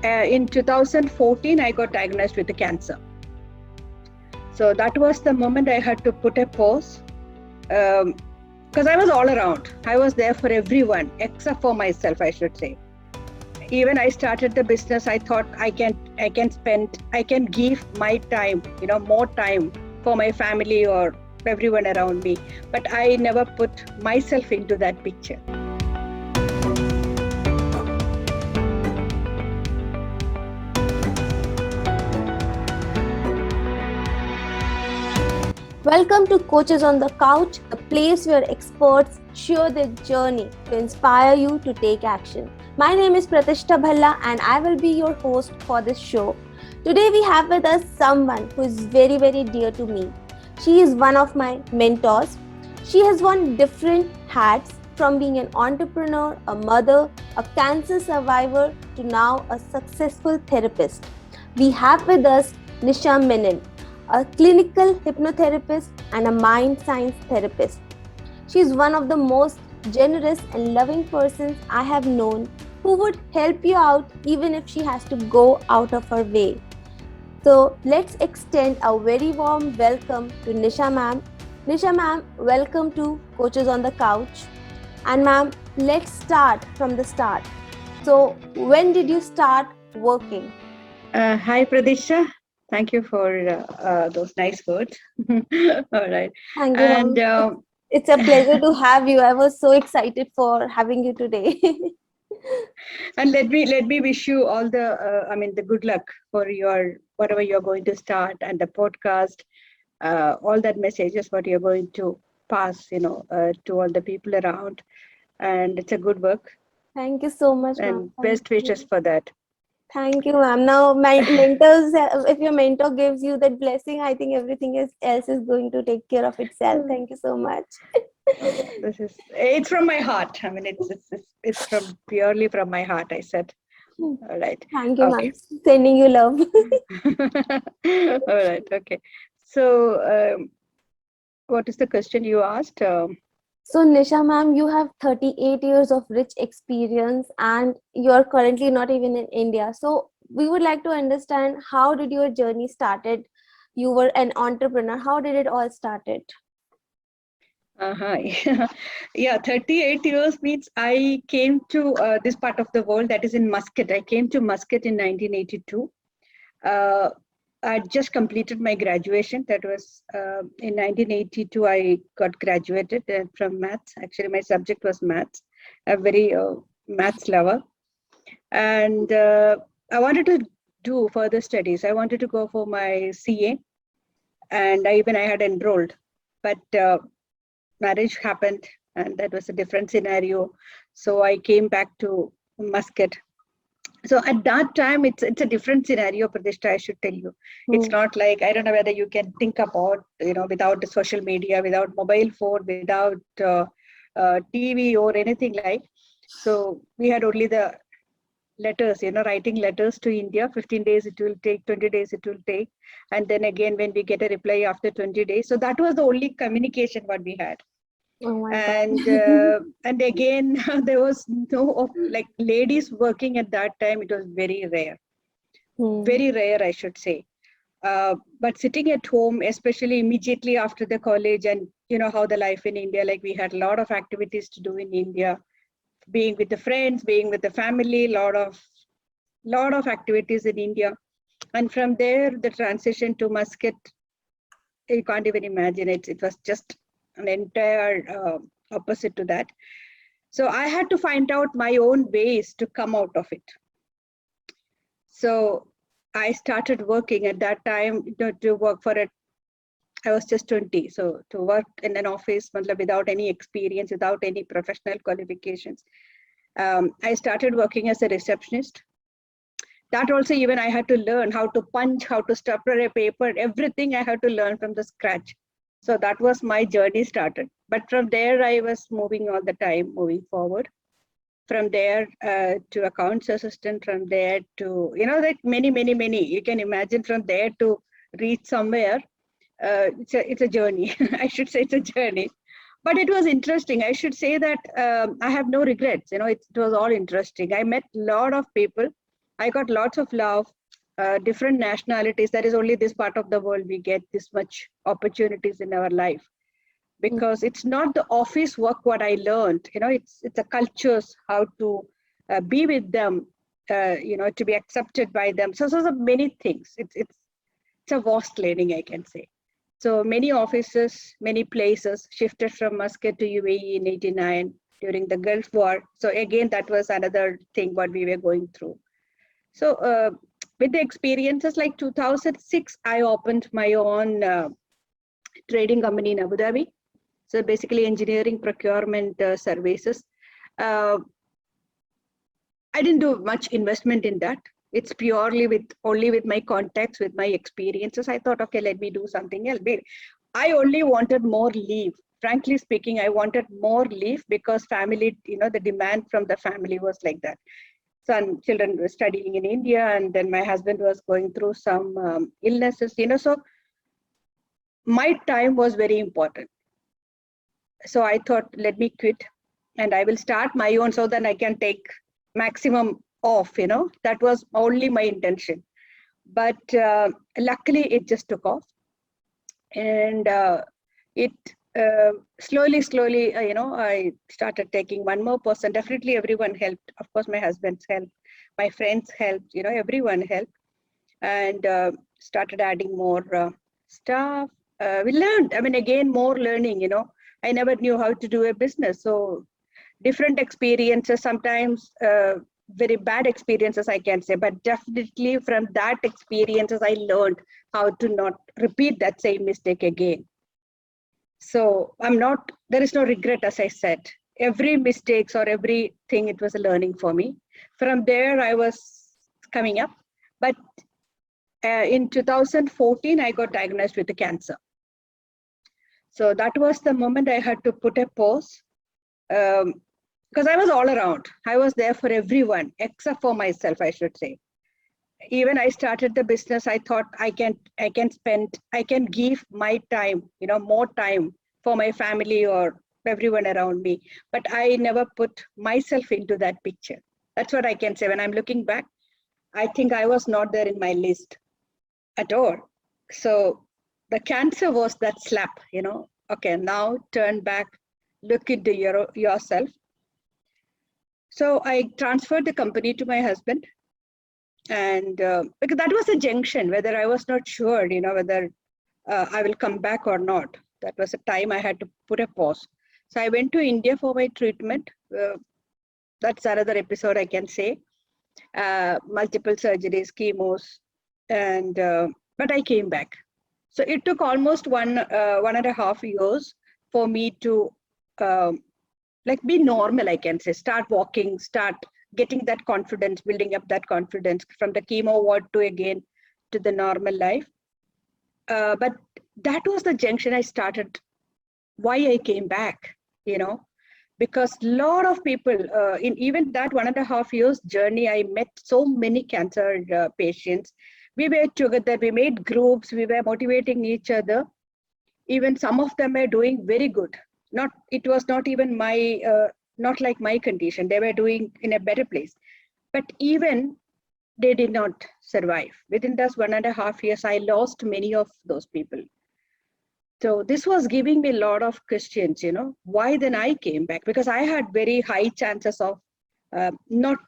in 2014, I got diagnosed with the cancer. So that was the moment I had to put a pause, because I was all around. I was there for everyone except for myself, I should say. Even I started the business, I thought I can give my time, more time for my family or everyone around me. But I never put myself into that picture. Welcome to Coaches on the Couch, the place where experts share their journey to inspire you to take action. My name is Pratishtha Bhalla and I will be your host for this show. Today we have with us someone who is very, very dear to me. She is one of my mentors. She has worn different hats, from being an entrepreneur, a mother, a cancer survivor, to now a successful therapist. We have with us Nisha Menon, a clinical hypnotherapist and a mind science therapist. She is one of the most generous and loving persons I have known, who would help you out even if she has to go out of her way. So let's extend a very warm welcome to Nisha ma'am. Nisha ma'am, welcome to Coaches on the Couch. And ma'am, let's start from the start. So when did you start working? Hi, Pradisha. Thank you for those nice words. All right. Thank you, And ma'am. It's a pleasure to have you. I was so excited for having you today. and let me wish you all the good luck for your whatever you're going to start, and the podcast, all that messages what you're going to pass, to all the people around. And it's a good work, Thank you so much, ma'am. and best wishes for that. Thank you, ma'am. Now, my mentors, if your mentor gives you that blessing, I think everything else is going to take care of itself. Thank you so much. It's from my heart. I mean, it's from purely from my heart, I said. All right. Thank you, Okay. ma'am. Sending you love. All right. Okay. So, what is the question you asked? So, Nisha ma'am, you have 38 years of rich experience and you're currently not even in India. So, we would like to understand, how did your journey started? You were an entrepreneur. How did it all started? Uh-huh. Yeah, 38 years means I came to this part of the world, that is in Muscat. I came to Muscat in 1982. Uh, I just completed my graduation. That was in 1982. I got graduated from maths. Actually, my subject was maths. A very maths lover, and I wanted to do further studies. I wanted to go for my CA, and I had enrolled, but marriage happened, and that was a different scenario. So I came back to Muscat. So at that time, it's a different scenario, Pratishtha, I should tell you. It's not like, I don't know whether you can think about, without the social media, without mobile phone, without TV or anything like. So we had only the letters, writing letters to India. 15 days it will take, 20 days it will take. And then again, when we get a reply after 20 days. So that was the only communication what we had. Oh my And God. and again, there was no like ladies working at that time. It was very rare, I should say. But sitting at home, especially immediately after the college, and how the life in India, like we had a lot of activities to do in India, being with the friends, being with the family, lot of activities in India. And from there, the transition to Muscat, you can't even imagine it. It was just an entire opposite to that. So I had to find out my own ways to come out of it. So I started working at that time to work for it. I was just 20. So to work in an office without any experience, without any professional qualifications. I started working as a receptionist. That also, even I had to learn how to punch, how to stapler a paper, everything I had to learn from the scratch. So that was my journey started. But from there, I was moving all the time, moving forward. From there to accounts assistant, from there to, like many. You can imagine from there to reach somewhere. It's a journey. I should say it's a journey. But it was interesting. I should say that I have no regrets. It was all interesting. I met a lot of people. I got lots of love, different nationalities. That is only this part of the world we get this much opportunities in our life, because it's not the office work what I learned. It's the cultures, how to be with them, to be accepted by them. So many things. It's a vast learning, I can say. So many offices, many places shifted from Muscat to UAE in '89 during the Gulf War. So again, that was another thing what we were going through. So with the experiences, like 2006, I opened my own trading company in Abu Dhabi. So basically engineering procurement services. I didn't do much investment in that. It's purely only with my contacts, with my experiences. I thought, okay, let me do something else. I only wanted more leave. Frankly speaking, I wanted more leave because family, the demand from the family was like that. Son, children were studying in India, and then my husband was going through some illnesses, so my time was very important. So I thought, let me quit and I will start my own so that I can take maximum off, that was only my intention. But luckily it just took off. And it slowly, I started taking one more person. Definitely everyone helped. Of course, my husband's helped, my friends helped, everyone helped. And started adding more stuff. We learned, again, more learning, I never knew how to do a business. So different experiences, sometimes very bad experiences, I can say, but definitely from that experiences, I learned how to not repeat that same mistake again. So there is no regret, as I said. Every mistakes or everything, it was a learning for me. From there, I was coming up. But in 2014, I got diagnosed with cancer. So that was the moment I had to put a pause, because I was all around. I was there for everyone, except for myself, I should say. Even I started the business, I thought I can give my time, more time for my family or everyone around me. But I never put myself into that picture. That's what I can say. When I'm looking back, I think I was not there in my list at all. So the cancer was that slap, okay, now turn back, look into yourself. So I transferred the company to my husband. And because that was a junction, whether I was not sure, whether I will come back or not. That was a time I had to put a pause. So I went to India for my treatment. That's another episode, I can say. Multiple surgeries, chemos, and but I came back. So it took almost 1.5 years for me to be normal, I can say. Start walking, start getting that confidence, building up that confidence from the chemo ward to again to the normal life. But that was the junction I started, why I came back, because a lot of people in even that 1.5 years journey, I met so many cancer patients. We were together, we made groups, we were motivating each other. Even some of them are doing very good. It was not even not like my condition. They were doing in a better place. But even they did not survive. Within those 1.5 years, I lost many of those people. So this was giving me a lot of questions, why then I came back? Because I had very high chances of not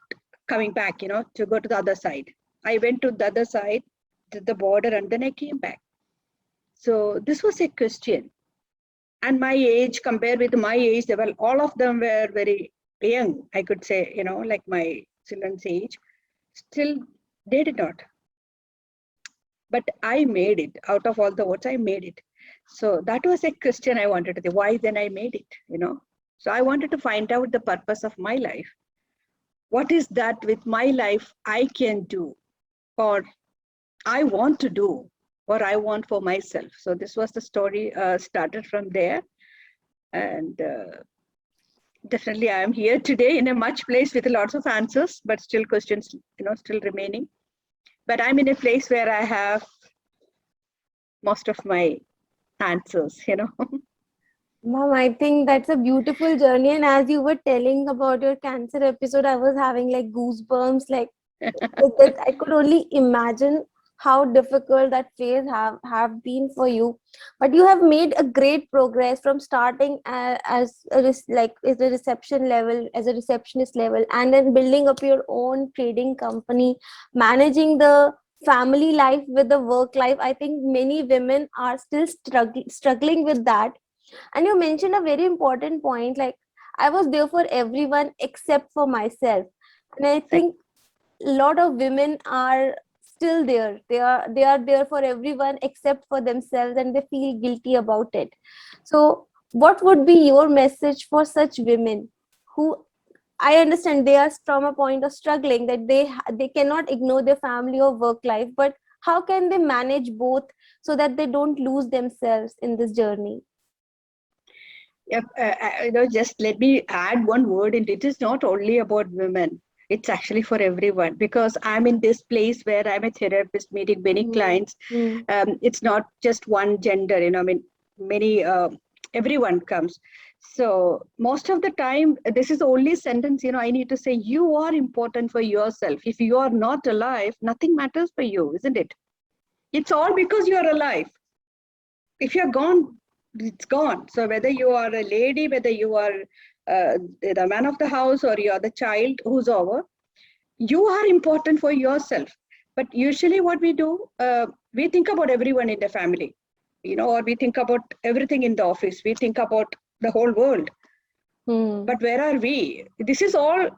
coming back, to go to the other side. I went to the other side, to the border, and then I came back. So this was a question. And my age, compared with my age, all of them were very young, I could say, like my children's age. Still, they did not. But I made it. Out of all the votes, I made it. So that was a question I wanted to say. Why then I made it, So I wanted to find out the purpose of my life. What is that with my life I can do, or I want to do, or I want for myself? So this was the story, started from there. And definitely I am here today in a much place with lots of answers, but still questions, still remaining. But I'm in a place where I have most of my answers, Mom, I think that's a beautiful journey. And as you were telling about your cancer episode, I was having like goosebumps. Like That I could only imagine how difficult that phase have been for you. But you have made a great progress from starting as a reception level, as a receptionist level, and then building up your own trading company, managing the family life with the work life. I think many women are still struggling with that. And you mentioned a very important point, like I was there for everyone except for myself. And I think a lot of women are still there. They are there for everyone except for themselves, and they feel guilty about it. So what would be your message for such women who, I understand they are from a point of struggling, that they cannot ignore their family or work life, but how can they manage both so that they don't lose themselves in this journey? Yep, just let me add one word, and it is not only about women. It's actually for everyone, because I'm in this place where I'm a therapist meeting many Mm, clients. mm, It's not just one gender, I mean, many, everyone comes. So most of the time, this is the only sentence, I need to say, you are important for yourself. If you are not alive, nothing matters for you, isn't it? It's all because you are alive. If you're gone, it's gone. So whether you are a lady, whether you are the man of the house, or you're the child who's over, you are important for yourself. But usually what we do, we think about everyone in the family, or we think about everything in the office, we think about the whole world. mm. But where are we? This is all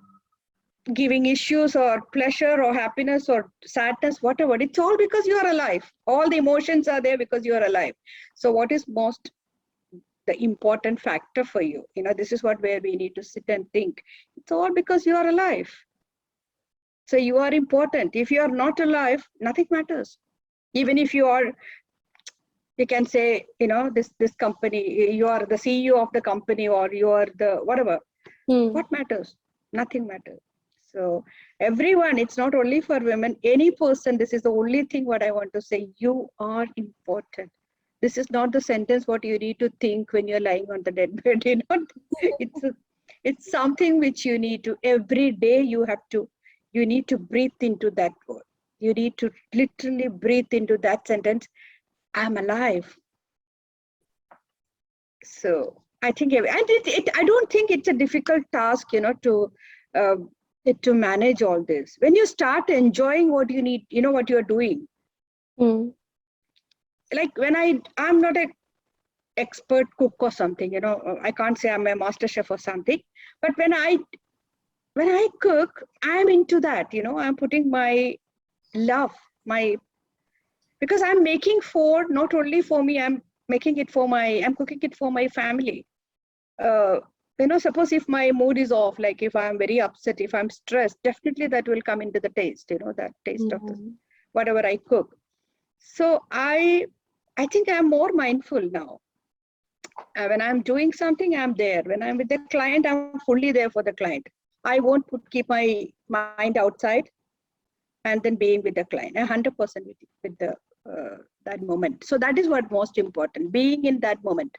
giving issues or pleasure or happiness or sadness, whatever. It's all because you are alive. All the emotions are there because you are alive. So what is most the important factor for you? This is what where we need to sit and think. It's all because you are alive. So you are important. If you are not alive, nothing matters. Even if you are, you can say, this company, you are the CEO of the company, or you are the whatever. Hmm. What matters? Nothing matters. So everyone, it's not only for women, any person, this is the only thing what I want to say. You are important. This is not the sentence what you need to think when you're lying on the dead bed. It's it's something which you need to, every day you need to breathe into that word. You need to literally breathe into that sentence. I'm alive. So I think, and I don't think it's a difficult task, uh, to manage all this. When you start enjoying what you need, what you're doing. Hmm. Like when I'm not an expert cook or something, I can't say I'm a master chef or something. But when I cook, I'm into that, I'm putting my love, my because I'm making for not only for me, I'm cooking it for my family. uh, Suppose if my mood is off, like if I'm very upset, if I'm stressed, definitely that will come into the taste, that taste of this, Hmm. whatever I cook. So I think I'm more mindful now. When I'm doing something, I'm there. When I'm with the client, I'm fully there for the client. I won't keep my mind outside and then being with the client. 100% with the that moment. So that is what most important, being in that moment.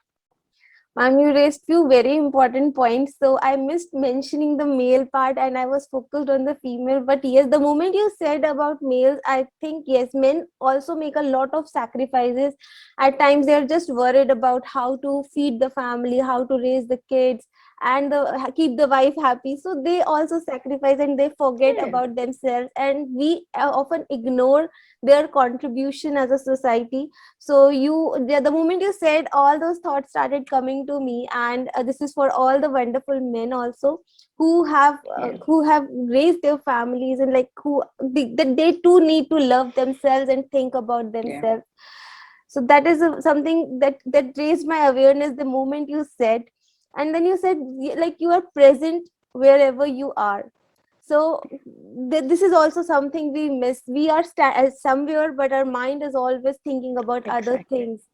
Ma'am, you raised few very important points. So I missed mentioning the male part and I was focused on the female. But yes, the moment you said about males, I think yes, men also make a lot of sacrifices. At times they're just worried about how to feed the family, how to raise the kids, and keep the wife happy. So they also sacrifice and they forget Yeah. about themselves. And we often ignore their contribution as a society. So the moment you said, all those thoughts started coming to me. And this is for all the wonderful men also Yeah. who have raised their families, and like that they too need to love themselves and think about Yeah. themselves. So that is something that raised my awareness the moment you said. And then you said, like, you are present wherever you are. So this is also something we miss. We are somewhere, but our mind is always thinking about other Exactly. things.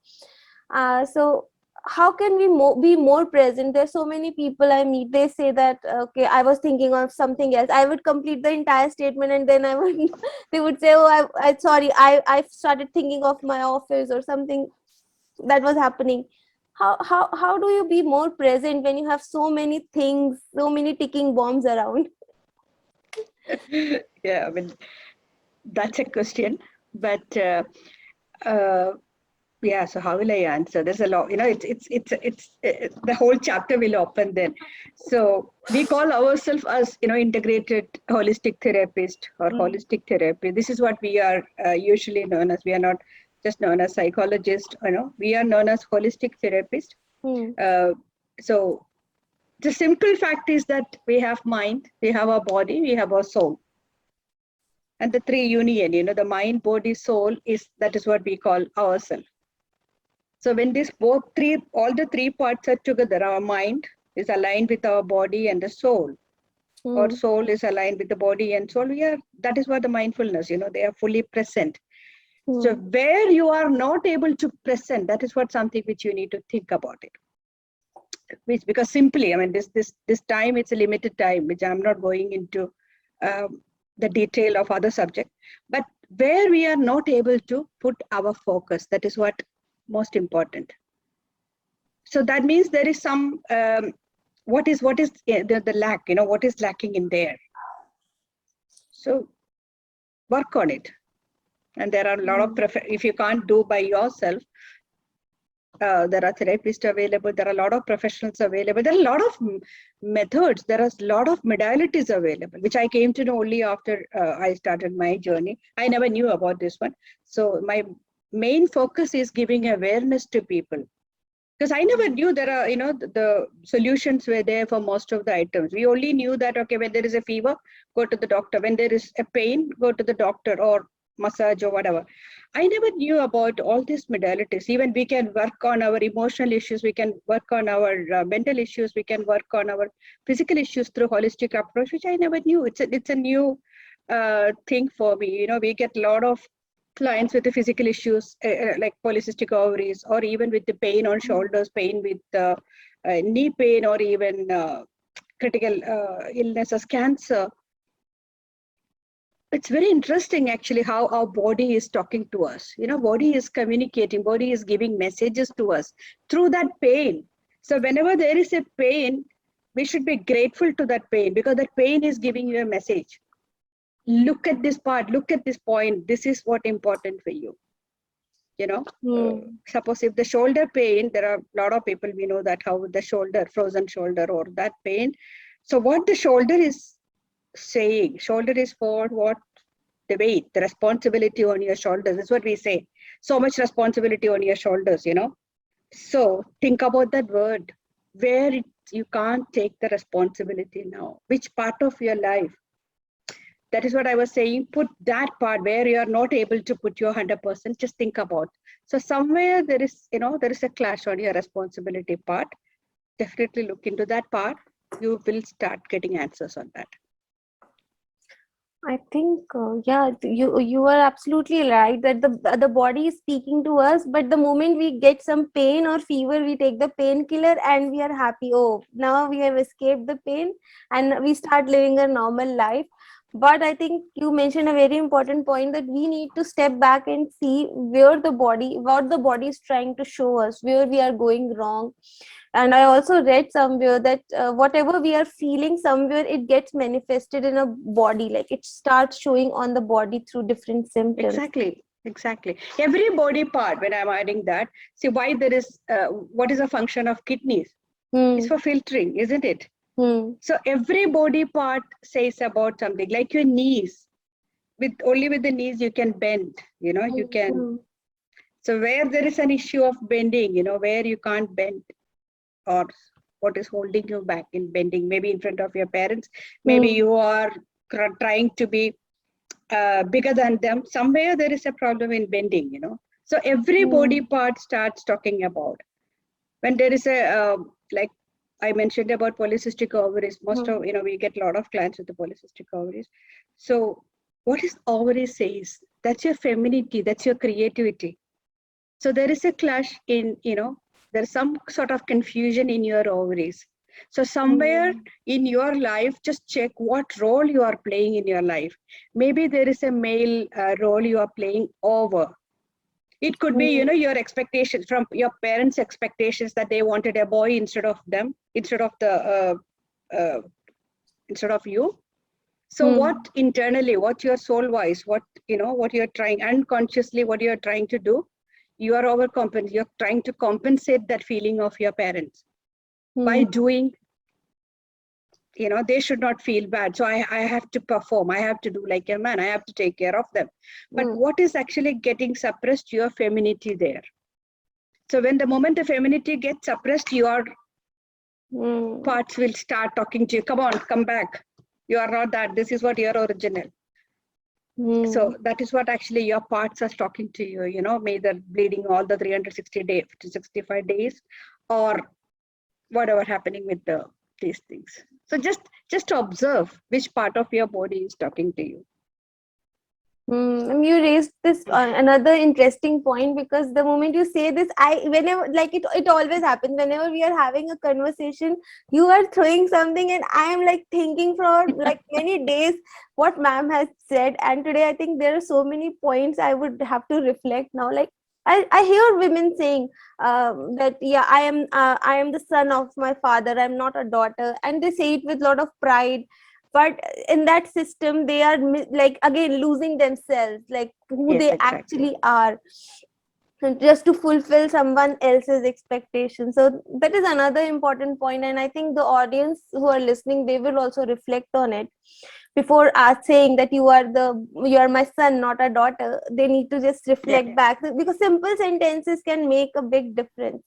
So how can we be more present? There's so many people I meet, they say that, okay, I was thinking of something else. I would complete the entire statement, and then I would they would say, oh, I sorry, I started thinking of my office or something that was happening. How do you be more present when you have so many things, so many ticking bombs around? Yeah, I mean, that's a question, but yeah. So how will I answer? There's a lot. The whole chapter will open then. So we call ourselves as integrated holistic therapist or holistic therapy. This is what we are usually known as. We are not just known as psychologist. We are known as holistic therapist. Hmm. So the simple fact is that we have mind, we have our body, we have our soul. And the three union, the mind, body, soul that is what we call ourselves. So when all the three parts are together, our mind is aligned with our body and the soul. Our soul is aligned with the body and soul. That is what the mindfulness, they are fully present. So where you are not able to present, that is what something which you need to think about it. Because simply, I mean, this time, it's a limited time, which I'm not going into the detail of other subject, but where we are not able to put our focus, that is what most important. So that means there is some, what is the lack, what is lacking in there. So work on it. And there are a lot of, if you can't do by yourself, there are therapists available, there are a lot of professionals available, there are a lot of methods, there are a lot of modalities available, which I came to know only after I started my journey. I never knew about this one. So my main focus is giving awareness to people. Because I never knew there are, the solutions were there for most of the items. We only knew that, okay, when there is a fever, go to the doctor. When there is a pain, go to the doctor or massage or whatever. I never knew about all these modalities. Even we can work on our emotional issues. We can work on our mental issues. We can work on our physical issues through holistic approach, which I never knew. It's a new thing for me. We get a lot of clients with the physical issues like polycystic ovaries, or even with the pain on shoulders, pain with knee pain, or even critical illnesses, cancer. It's very interesting actually how our body is talking to us. Body is communicating, body is giving messages to us through that pain. So whenever there is a pain, we should be grateful to that pain, because that pain is giving you a message. Look at this part, look at this point, this is what important for you. Suppose if the shoulder pain, there are a lot of people, we know that how the shoulder, frozen shoulder, or that pain. So what the shoulder is saying, shoulder is for what? The weight, the responsibility on your shoulders. That's what we say. So much responsibility on your shoulders, So think about that word, where you can't take the responsibility now. Which part of your life? That is what I was saying. Put that part where you are not able to put your 100%. Just think about. So somewhere there is, there is a clash on your responsibility part. Definitely look into that part. You will start getting answers on that. I think, you are absolutely right that the body is speaking to us, but the moment we get some pain or fever, we take the painkiller and we are happy. Oh, now we have escaped the pain and we start living a normal life. But I think you mentioned a very important point, that we need to step back and see what the body is trying to show us, where we are going wrong. And I also read somewhere that whatever we are feeling, somewhere it gets manifested in a body, like it starts showing on the body through different symptoms. Exactly. Every body part, when I'm adding that, see why there is, what is a function of kidneys? It's for filtering, isn't it? So every body part says about something, like your knees. Only with the knees you can bend, you can. So where there is an issue of bending, where you can't bend, or what is holding you back in bending, maybe in front of your parents, maybe you are trying to be bigger than them, somewhere there is a problem in bending, So every body part starts talking about. When there is a, like I mentioned about polycystic ovaries, most of, we get a lot of clients with the polycystic ovaries. So what is ovaries says? That's your femininity, that's your creativity. So there is a clash in, there's some sort of confusion in your ovaries. So somewhere in your life, just check what role you are playing in your life. Maybe there is a male role you are playing over. It could be, your expectations from your parents' expectations that they wanted a boy instead of them, instead of you. So what internally, what your soul wise, what what you're trying unconsciously, what you're trying to do, you are overcompensating. You're trying to compensate that feeling of your parents by doing. They should not feel bad. So I have to perform. I have to do like a man. I have to take care of them. But what is actually getting suppressed? Your femininity there. So when the moment the femininity gets suppressed, your parts will start talking to you. Come on, come back. You are not that. This is what your original. So that is what actually your parts are talking to you, either bleeding all the 360 days to 65 days or whatever happening with these things. So just to observe which part of your body is talking to you. You raised this another interesting point, because the moment you say this, whenever, like it always happens whenever we are having a conversation, you are throwing something and I am like thinking for like many days what ma'am has said, and today I think there are so many points I would have to reflect now. Like I hear women saying that I am the son of my father, I'm not a daughter, and they say it with a lot of pride. But in that system they are like again losing themselves, like who they actually are, just to fulfill someone else's expectation. So that is another important point, and I think the audience who are listening, they will also reflect on it before saying that you are my son, not a daughter. They need to just reflect back, because simple sentences can make a big difference.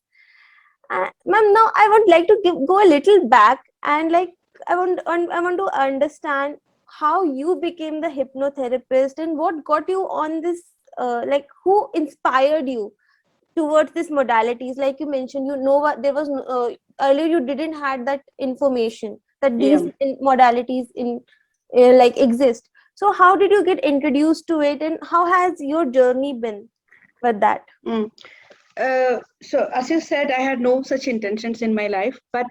Ma'am, now I would like to go a little back, and like I want to understand how you became the hypnotherapist and what got you on this, like who inspired you towards this modalities. Like you mentioned, what there was earlier you didn't had that information that these modalities in like exist. So how did you get introduced to it, and how has your journey been with that? So as you said, I had no such intentions in my life, but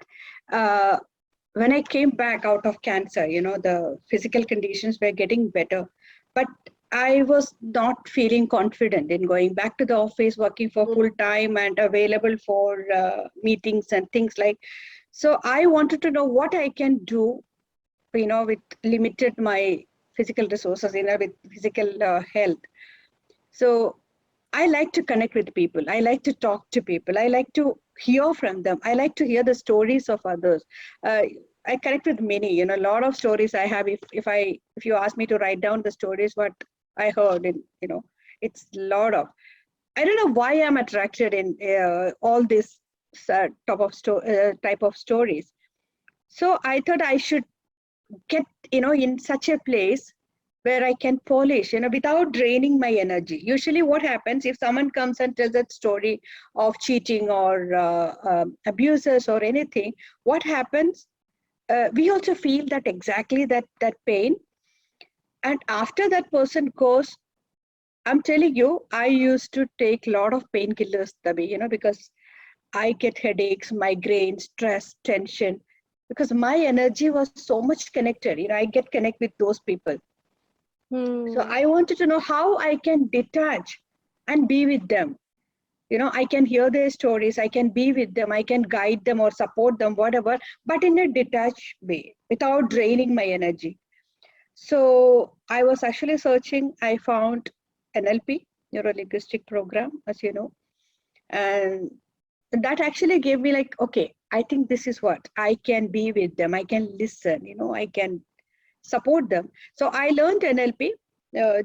when I came back out of cancer, the physical conditions were getting better, but I was not feeling confident in going back to the office, working for full time and available for meetings and things like. So I wanted to know what I can do, with limited my physical resources, with physical health. So I like to connect with people. I like to talk to people. I like to hear from them. I like to hear the stories of others. I connect with many, a lot of stories I have. If you ask me to write down the stories, what I heard, in, it's a lot of. I don't know why I'm attracted in all this type of stories. So I thought I should get, in such a place where I can polish, without draining my energy. Usually what happens if someone comes and tells that story of cheating or abusers or anything, what happens? We also feel that exactly that pain. And after that person goes, I'm telling you, I used to take a lot of painkillers, Tabi, because I get headaches, migraines, stress, tension, because my energy was so much connected. I get connect with those people. So I wanted to know how I can detach and be with them. I can hear their stories, I can be with them, I can guide them or support them, whatever, but in a detached way, without draining my energy. So I was actually searching, I found NLP, Neuro-Linguistic Program, as you know, and that actually gave me like, okay, I think this is what, I can be with them, I can listen, I can support them. So I learned NLP.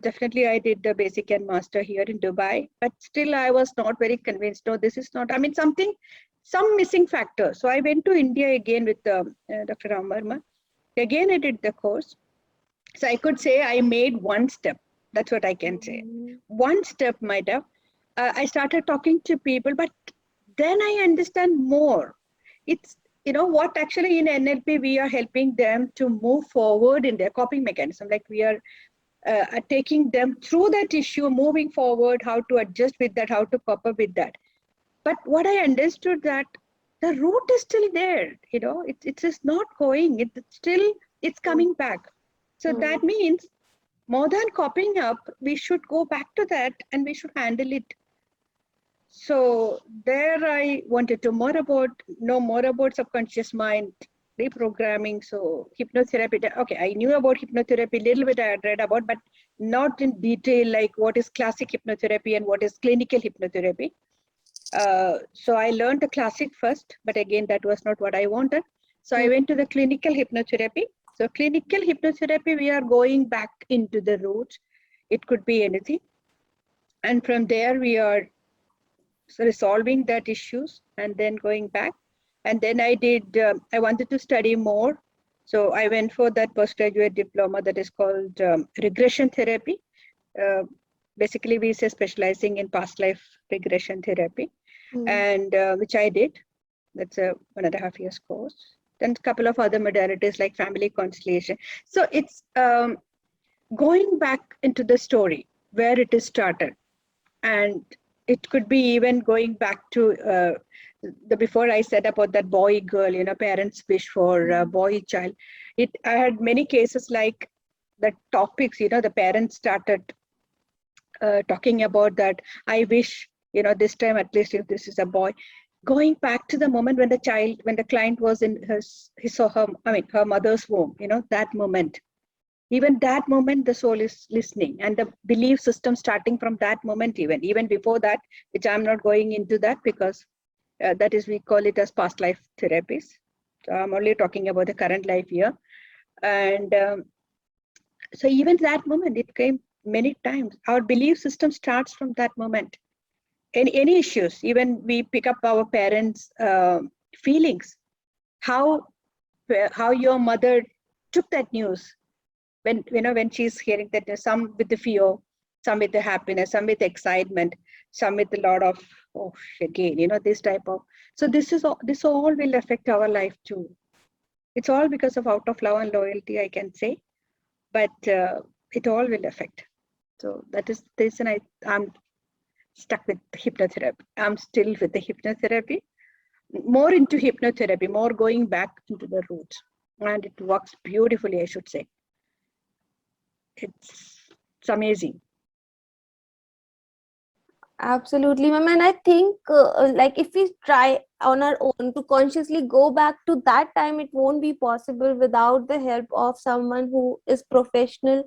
Definitely, I did the basic and master here in Dubai, but still I was not very convinced. No, this is not, some missing factor. So I went to India again with Dr. Ram Verma. Again, I did the course. So I could say I made one step. That's what I can say. One step might have. I started talking to people, but then I understand more. It's, what actually in NLP, we are helping them to move forward in their coping mechanism. Like we are taking them through that issue, moving forward, how to adjust with that, how to cope up with that. But what I understood that the root is still there, it's just not going, it's coming back. So that means more than copying up, we should go back to that and we should handle it. So there I wanted to know more about subconscious mind, reprogramming. So hypnotherapy, okay, I knew about hypnotherapy, little bit I had read about, but not in detail, like what is classic hypnotherapy and what is clinical hypnotherapy. So I learned the classic first, but again, that was not what I wanted. So I went to the clinical hypnotherapy. So clinical hypnotherapy, we are going back into the roots. It could be anything. And from there, we are resolving that issues and then going back. And then I wanted to study more. So I went for that postgraduate diploma that is called regression therapy. Basically, we say specializing in past life regression therapy, and which I did. That's a 1.5 years course. Then a couple of other modalities like family constellation. So it's going back into the story where it is started, and it could be even going back to the before I said about that boy girl, parents wish for a boy child. I had many cases like the topics, the parents started talking about that. I wish, this time at least if this is a boy, going back to the moment when the client was in his or her, her mother's womb, that moment. Even that moment, the soul is listening, and the belief system starting from that moment, even before that, which I'm not going into that because that is, we call it as past life therapies. So I'm only talking about the current life here. And so even that moment, it came many times. Our belief system starts from that moment. Any issues, even we pick up our parents' feelings, how your mother took that news. When she's hearing that, some with the fear, some with the happiness, some with excitement, some with a lot of again, this type of. So this all will affect our life too. It's all because of out of love and loyalty, I can say, but it all will affect. So that is the reason I'm stuck with hypnotherapy. I'm still with the hypnotherapy, more into hypnotherapy, more going back into the roots, and it works beautifully, I should say. It's amazing. Absolutely, ma'am. And I think like if we try on our own to consciously go back to that time, it won't be possible without the help of someone who is professional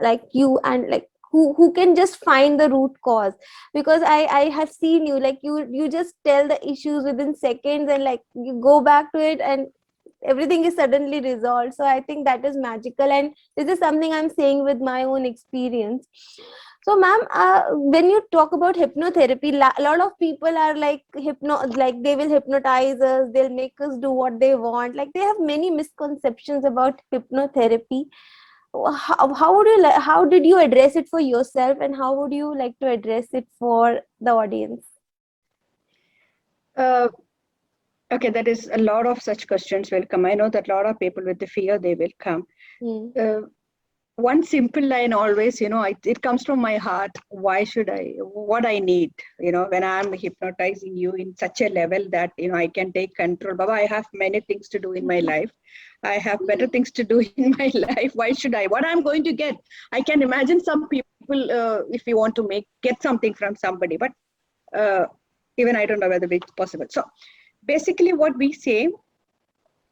like you, and like who can just find the root cause. Because I have seen you, like you just tell the issues within seconds, and like you go back to it and everything is suddenly resolved. So I think that is magical, and this is something I'm saying with my own experience. So ma'am, when you talk about hypnotherapy, a lot of people are like like they will hypnotize us, they'll make us do what they want, like they have many misconceptions about hypnotherapy. How did you address it for yourself, and how would you like to address it for the audience? Okay, that is a lot of such questions will come. I know that a lot of people with the fear, they will come. One simple line always, it comes from my heart. Why should what I need, when I'm hypnotizing you in such a level that, I can take control. Baba, I have many things to do in my life. I have better things to do in my life. Why should what I'm going to get? I can imagine some people, if you want to get something from somebody, but even I don't know whether it's possible. So basically what we say,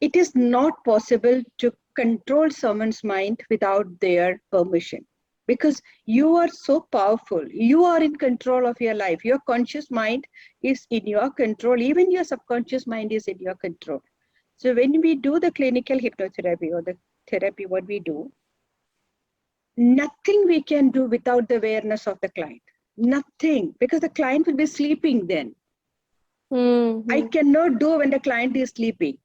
it is not possible to control someone's mind without their permission, because you are so powerful. You are in control of your life. Your conscious mind is in your control. Even your subconscious mind is in your control. So when we do the clinical hypnotherapy or the therapy, what we do, nothing we can do without the awareness of the client. Nothing, because the client will be sleeping then. I cannot do when the client is sleeping.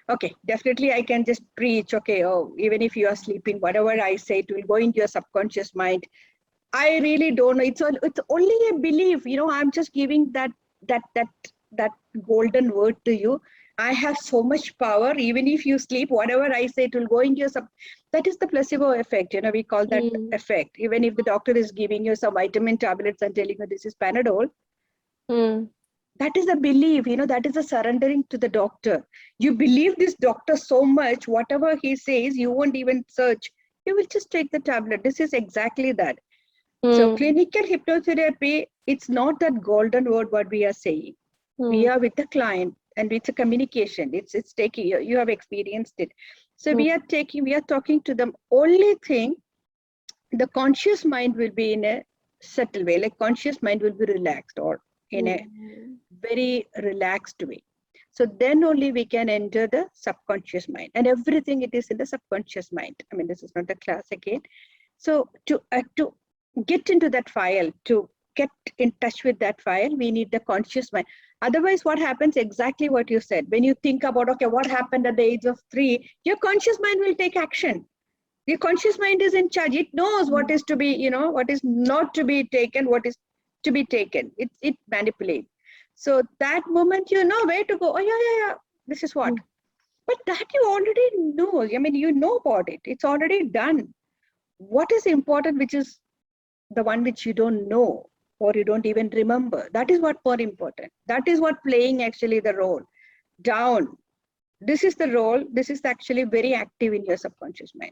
Okay, definitely I can just preach, okay, even if you are sleeping, whatever I say, it will go into your subconscious mind. I really don't know. It's only a belief, I'm just giving that golden word to you. I have so much power. Even if you sleep, whatever I say, it will go into your that is the placebo effect. We call that effect. Even if the doctor is giving you some vitamin tablets and telling you this is Panadol, that is a belief, that is a surrendering to the doctor. You believe this doctor so much, whatever he says, you won't even search. You will just take the tablet. This is exactly that. So clinical hypnotherapy, it's not that golden word what we are saying. We are with the client and it's a communication. It's taking, you have experienced it. So we are talking to them. Only thing, the conscious mind will be in a subtle way, like conscious mind will be relaxed or in a very relaxed way. So then only we can enter the subconscious mind, and everything it is in the subconscious mind. I mean, this is not the class again. So to get into that file, to get in touch with that file, we need the conscious mind. Otherwise, what happens, exactly what you said, when you think about, okay, what happened at the age of 3, your conscious mind will take action. Your conscious mind is in charge. It knows what is to be, you know, what is not to be taken, what is to be taken. It manipulates. So that moment, you know where to go. Oh, yeah, this is what. But that you already know. I mean, you know about it. It's already done. What is important, which is the one which you don't know or you don't even remember, that is what more important. That is what playing actually the role. Down. This is the role. This is actually very active in your subconscious mind.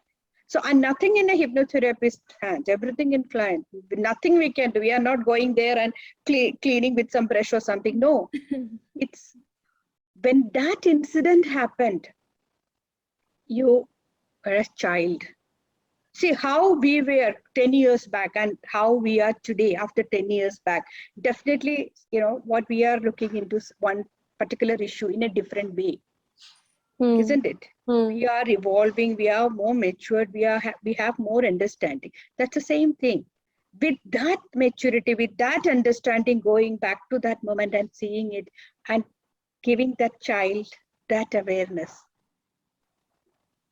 So, and nothing in a hypnotherapist's hands, everything in client, nothing we can do. We are not going there and cleaning with some brush or something. No, it's when that incident happened, you were a child. See how we were 10 years back and how we are today after 10 years back. Definitely, you know, what we are looking into one particular issue in a different way. Isn't it? We are evolving, we are more matured, we have more understanding. That's the same thing. With that maturity, with that understanding, going back to that moment and seeing it and giving that child that awareness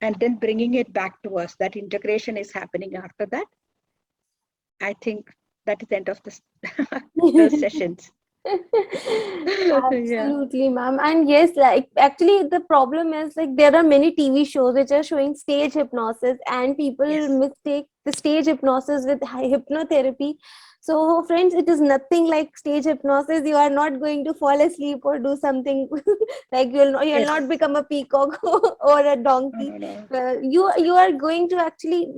and then bringing it back to us, that integration is happening after that. I think that is the end of those sessions. Absolutely, ma'am. And yes, like actually the problem is like there are many TV shows which are showing stage hypnosis and people mistake the stage hypnosis with hypnotherapy. So friends, it is nothing like stage hypnosis. You are not going to fall asleep or do something like you'll not become a peacock or a donkey. No. You are going to actually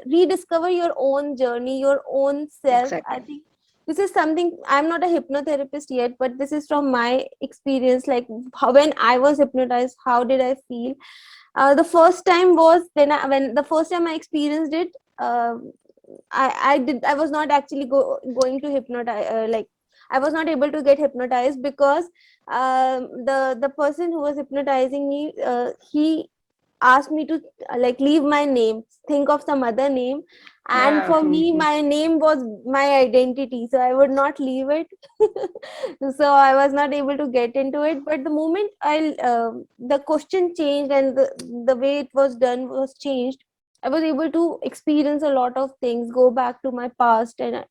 rediscover your own journey, your own self. Exactly. I think this is something, I'm not a hypnotherapist yet, but this is from my experience, like when I was hypnotized, how did I feel? The first time was when the first time I experienced it, I was not actually going to hypnotize, like I was not able to get hypnotized because the person who was hypnotizing me, he asked me to like leave my name, think of some other name, and for me my name was my identity, so I would not leave it. So I was not able to get into it, but the moment the question changed and the way it was done was changed, I was able to experience a lot of things, go back to my past, and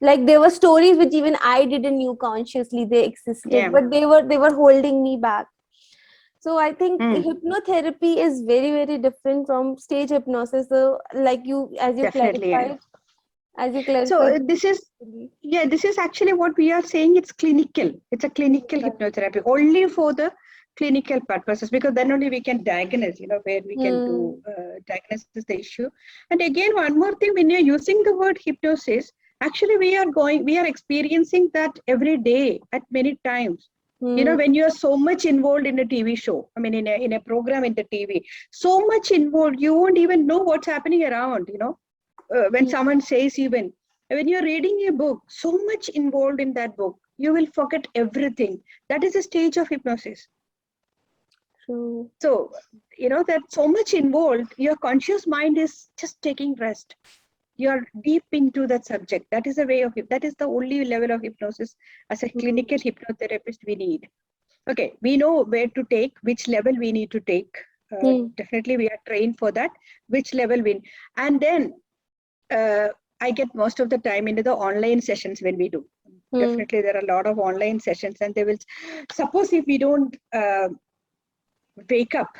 like there were stories which even I didn't knew consciously they existed, but they were holding me back. So I think hypnotherapy is very, very different from stage hypnosis. So like as you clarified. So this is actually what we are saying. It's clinical. It's a clinical hypnotherapy only for the clinical purposes, because then only we can diagnose, you know, where we can do diagnose the issue. And again, one more thing, when you're using the word hypnosis, actually we are experiencing that every day at many times. You know, when you are so much involved in a TV show, I mean, in a program in the TV, so much involved, you won't even know what's happening around, you know. When someone says, even when you're reading a book, so much involved in that book, you will forget everything. That is a stage of hypnosis. True. So, you know, that so much involved, your conscious mind is just taking rest. You're deep into that subject. That is a way of, that is the only level of hypnosis as a clinical hypnotherapist we need. Okay, we know where to take, which level we need to take. Definitely we are trained for that, which level and then I get most of the time into the online sessions when we do. Definitely there are a lot of online sessions, and they will, suppose if we don't wake up,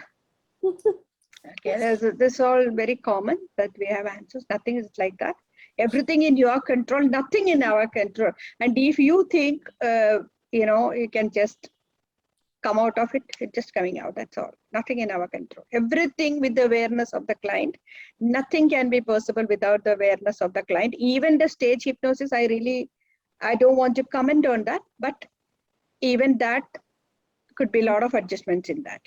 okay, this is all very common that we have answers. Nothing is like that. Everything in your control, nothing in our control. And if you think, you know, you can just come out of it, it's just coming out. That's all. Nothing in our control. Everything with the awareness of the client. Nothing can be possible without the awareness of the client. Even the stage hypnosis, I don't want to comment on that, but even that could be a lot of adjustments in that.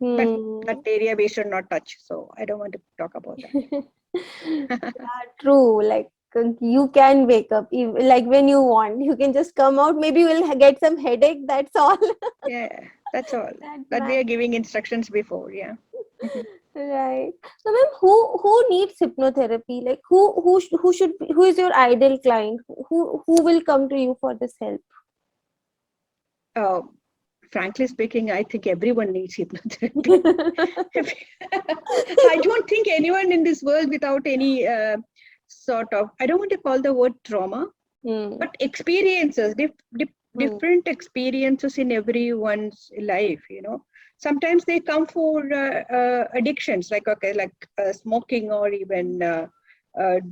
But that area we should not touch. So I don't want to talk about that. Yeah, true. Like you can wake up like when you want. You can just come out. Maybe you will get some headache. That's all. Yeah, that's all. That That we man. are giving instructions before. Yeah. Right. So, ma'am, who needs hypnotherapy? Like who is your ideal client? Who will come to you for this help? Uh, Frankly speaking, I think everyone needs hypnotherapy. I don't think anyone in this world without any sort of, I don't want to call the word trauma, but experiences, different experiences in everyone's life, Sometimes they come for addictions, like smoking or even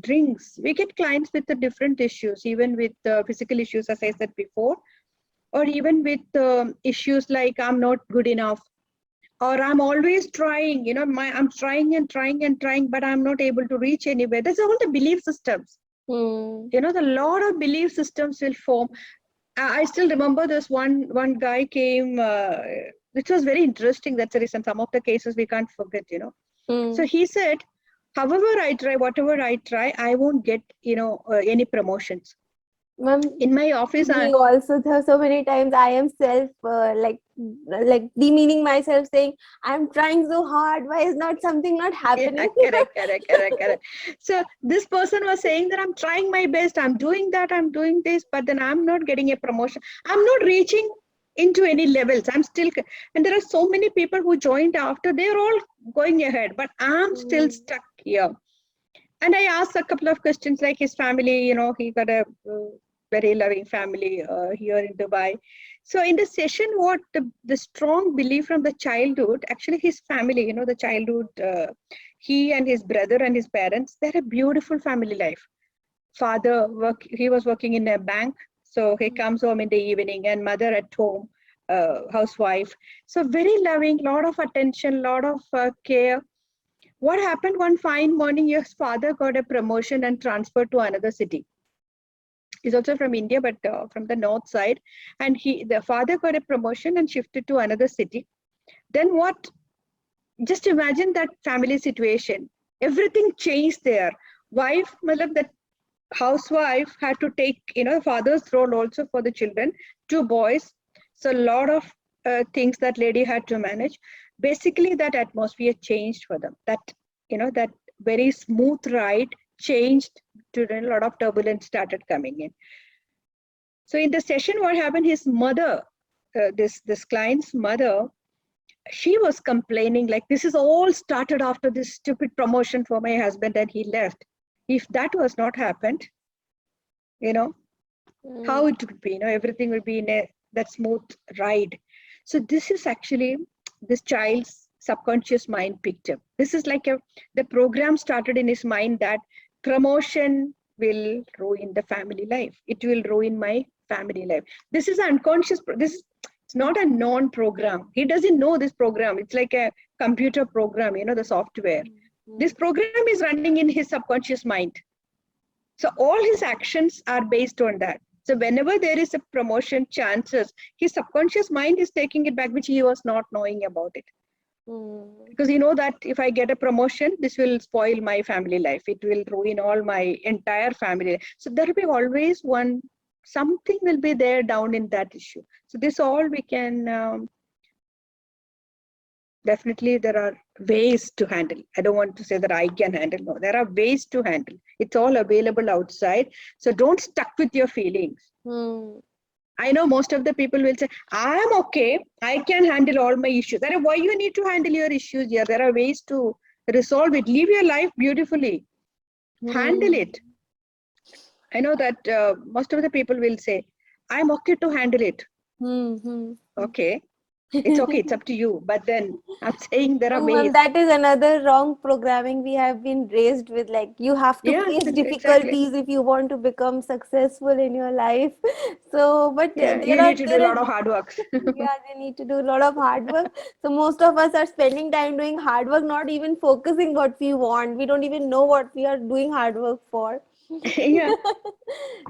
drinks. We get clients with the different issues, even with physical issues, as I said before, or even with issues like I'm not good enough, or I'm always trying, I'm trying and trying and trying, but I'm not able to reach anywhere. That's all the belief systems. The lot of belief systems will form. I still remember this one guy came, which was very interesting. That's the reason some of the cases we can't forget, So he said, however I try, whatever I try, I won't get, any promotions. Ma'am, In my office, me also, there so many times I am self like demeaning myself, saying I'm trying so hard. Why is not something not happening? Yeah, correct. So this person was saying that I'm trying my best, I'm doing that, I'm doing this, but then I'm not getting a promotion. I'm not reaching into any levels. I'm still, and there are so many people who joined after, they're all going ahead, but I'm still stuck here. And I asked a couple of questions, like his family, he got a very loving family here in Dubai. So in the session, what the strong belief from the childhood, actually his family, the childhood, he and his brother and his parents, they had a beautiful family life. Father he was working in a bank, so he comes home in the evening, and mother at home, housewife. So very loving, lot of attention, lot of care. What happened one fine morning, his father got a promotion and transferred to another city. He's also from India, but from the north side. And the father got a promotion and shifted to another city. Then what? Just imagine that family situation. Everything changed there. Wife, that housewife had to take, father's role also for the children, 2 boys. So a lot of things that lady had to manage. Basically, that atmosphere changed for them. That very smooth ride changed to a lot of turbulence started coming in. So in the session, what happened, his mother, this client's mother, she was complaining, like, this is all started after this stupid promotion for my husband and he left. If that was not happened, how it would be, everything would be in that smooth ride. So this is actually this child's subconscious mind picked up. This is like the program started in his mind that promotion will ruin the family life. It will ruin my family life. This is unconscious. It's not a non-program. He doesn't know this program. It's like a computer program, the software. This program is running in his subconscious mind. So all his actions are based on that. So whenever there is a promotion chances, his subconscious mind is taking it back, which he was not knowing about it. Because that if I get a promotion, this will spoil my family life. It will ruin all my entire family. So there will be always something will be there down in that issue. So this all we can, definitely there are ways to handle. I don't want to say that I can handle. No, there are ways to handle. It's all available outside. So don't stuck with your feelings. I know most of the people will say, I am okay. I can handle all my issues. That is why you need to handle your issues here. There are ways to resolve it. Live your life beautifully. Handle it. I know that most of the people will say, I'm okay to handle it. Okay. It's okay. It's up to you. But then I'm saying there are ways. That is another wrong programming we have been raised with. Like you have to face difficulties if you want to become successful in your life. So, but you need to do a lot of hard work. Yeah, they need to do a lot of hard work. So most of us are spending time doing hard work, not even focusing what we want. We don't even know what we are doing hard work for. So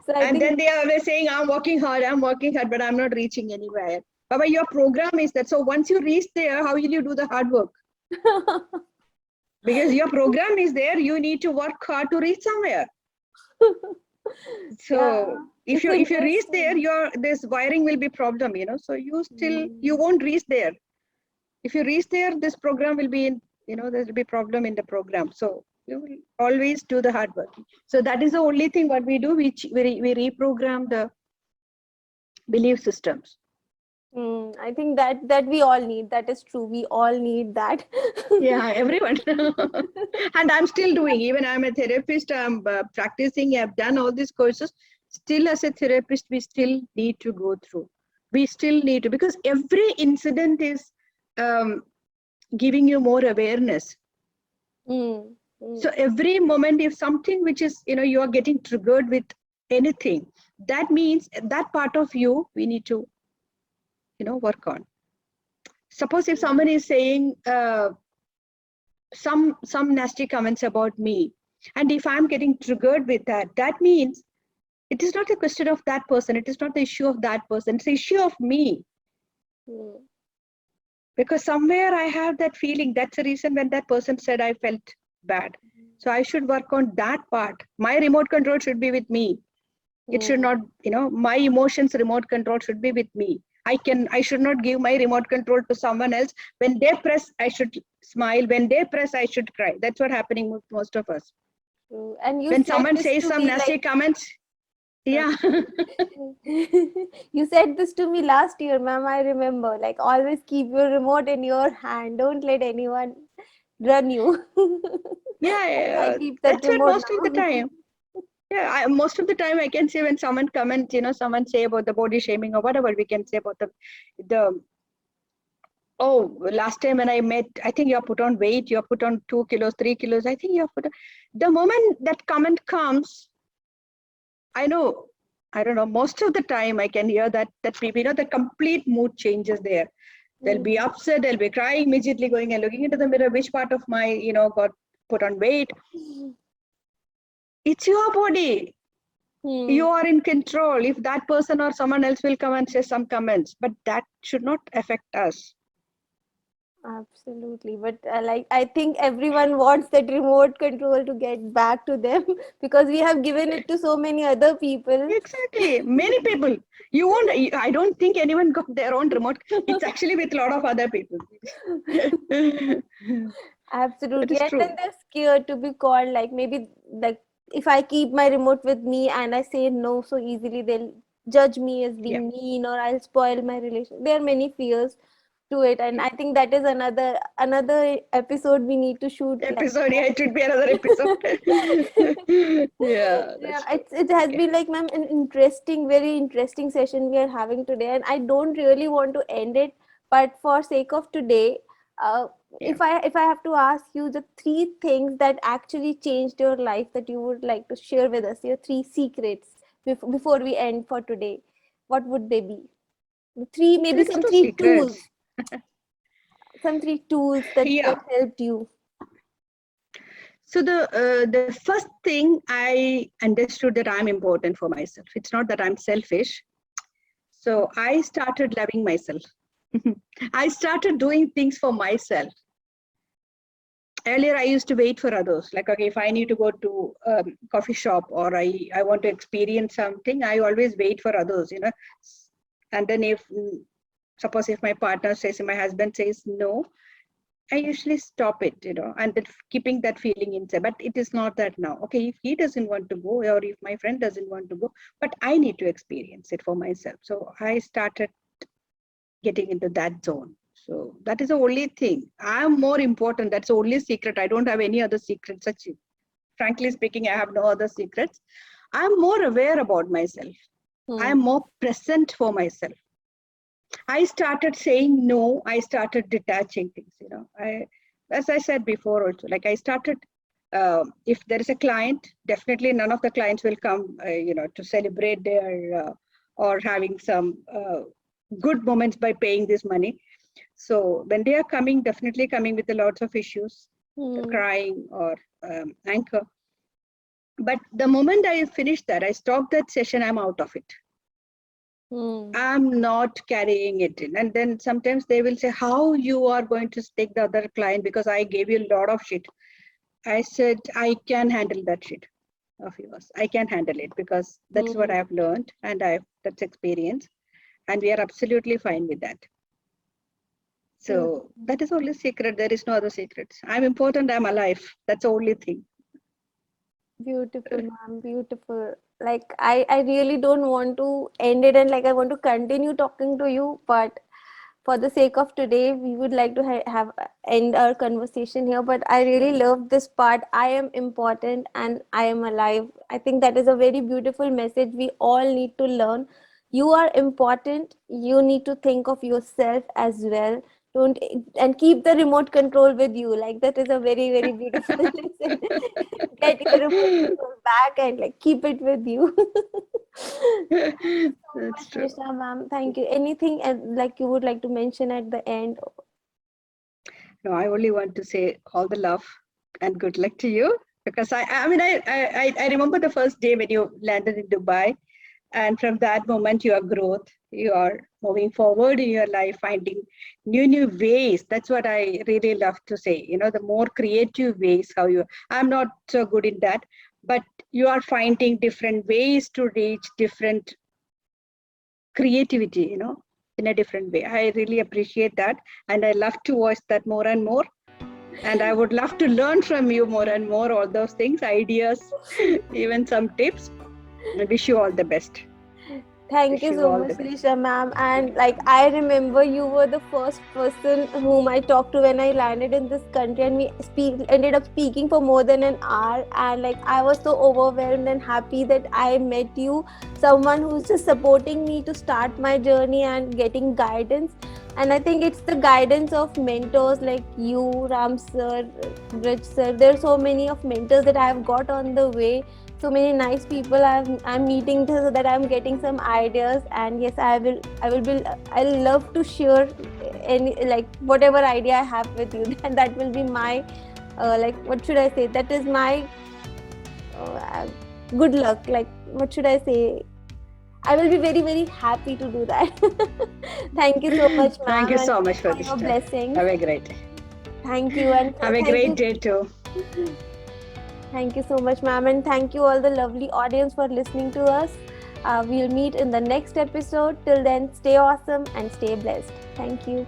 then they are always saying, I'm working hard, but I'm not reaching anywhere. Baba, your program is that. So once you reach there, how will you do the hard work? Because your program is there, you need to work hard to reach somewhere. So if you reach there, this wiring will be problem, so you won't reach there. If you reach there, this program will be in, there will be problem in the program. So you will always do the hard work. So that is the only thing what we do, which we reprogram the belief systems. I think that we all need. That is true. We all need that. Yeah, everyone. And I'm still doing, even I'm a therapist, I'm practicing, I've done all these courses. Still as a therapist, we still need to go through. We still need to, because every incident is giving you more awareness. So every moment, if something which is, you are getting triggered with anything, that means that part of you, we need to, work on. Suppose if someone is saying some nasty comments about me, and if I'm getting triggered with that, that means it is not a question of that person. It is not the issue of that person. It's the issue of me. Because somewhere I have that feeling. That's the reason when that person said I felt bad. So I should work on that part. My remote control should be with me. It should not, my emotions remote control should be with me. I should not give my remote control to someone else. When they press, I should smile. When they press, I should cry. That's what happening with most of us. And when someone says some nasty comments, yeah. You said this to me last year, ma'am. I remember. Like, always keep your remote in your hand. Don't let anyone run you. Yeah, I keep that that's what remote most now. of the time. Yeah, most of the time I can say when someone comments, someone say about the body shaming or whatever we can say about the last time when I met, I think you have put on weight, you have put on 2 kilos, 3 kilos. I think you have put on, the moment that comment comes, I don't know, most of the time I can hear that people, the complete mood changes there. They'll be upset, they'll be crying, immediately going and looking into the mirror, which part of my, got put on weight. It's your body. You are in control. If that person or someone else will come and say some comments, but that should not affect us. Absolutely. But I think everyone wants that remote control to get back to them because we have given it to so many other people. Exactly. Many people. I don't think anyone got their own remote. It's actually with a lot of other people. Absolutely. And true. then they're scared to be called, maybe if I keep my remote with me and I say no so easily, they'll judge me as being mean or I'll spoil my relation. There are many fears to it, and I think that is another episode we need to shoot. It would be another episode. It has been ma'am, an very interesting session we are having today, and I don't really want to end it, but for sake of today, if I have to ask you the 3 things that actually changed your life that you would like to share with us, your 3 secrets before we end for today, what would they be? Some 3 tools. Some 3 tools that helped you. So the first thing I understood that I'm important for myself. It's not that I'm selfish. So I started loving myself. I started doing things for myself. Earlier, I used to wait for others. Like, okay, if I need to go to a coffee shop or I want to experience something, I always wait for others, And then suppose if my partner says, my husband says no, I usually stop it, and then keeping that feeling inside. But it is not that now. Okay, if he doesn't want to go or if my friend doesn't want to go, but I need to experience it for myself. So I started getting into that zone. So that is the only thing. I'm more important. That's the only secret. I don't have any other secrets. Frankly speaking, I have no other secrets. I'm more aware about myself. I'm more present for myself. I started saying no. I started detaching things. As I said before also, I started, if there is a client, definitely none of the clients will come, to celebrate their or having some good moments by paying this money. So when they are coming, definitely coming with a lot of issues, crying or anger. But the moment I finished that, I stopped that session, I'm out of it. I'm not carrying it in. And then sometimes they will say, how you are going to take the other client because I gave you a lot of shit. I said, I can handle that shit of yours. I can handle it because that's what I've learned and that's experience. And we are absolutely fine with that. So that is only secret. There is no other secrets. I'm important. I'm alive. That's the only thing. Beautiful, ma'am. Beautiful. Like I really don't want to end it, and like I want to continue talking to you, but for the sake of today, we would like to have end our conversation here. But I really love this part. I am important and I am alive. I think that is a very beautiful message we all need to learn. You are important. You need to think of yourself as well. Don't and keep the remote control with you. Like that is a very very beautiful lesson. Get your remote control back and like keep it with you. That's true. Nisha, ma'am, thank you. Anything like you would like to mention at the end? No, I only want to say all the love and good luck to you because I remember the first day when you landed in Dubai, and from that moment, your growth, you are moving forward in your life, finding new ways. That's what I really love to say. You know, the more creative ways how you. I'm not so good in that, but you are finding different ways to reach different creativity, you know, in a different way. I really appreciate that. And I love to watch that more and more. And I would love to learn from you more and more, all those things, ideas, even some tips. I wish you all the best. Thank Wish you you so all much, the best. Nisha ma'am. And like I remember you were the first person whom I talked to when I landed in this country, and we ended up speaking for more than an hour. And like I was so overwhelmed and happy that I met you, someone who's just supporting me to start my journey and getting guidance. And I think it's the guidance of mentors like you, Ram sir, Rich sir. There are so many of mentors that I have got on the way, so many nice people I'm meeting so that I'm getting some ideas. And yes, I'll love to share any like whatever idea I have with you. And that will be my like what should I say, that is my uh, good luck, like what should I say, I will be very very happy to do that. Thank you so much, Thank ma'am, you and so much for for this your time. blessings. Have a great day. Thank you, and Have a thank great you. day too. Thank you so much, ma'am, and thank you all the lovely audience for listening to us. We'll meet in the next episode. Till then, stay awesome and stay blessed. Thank you.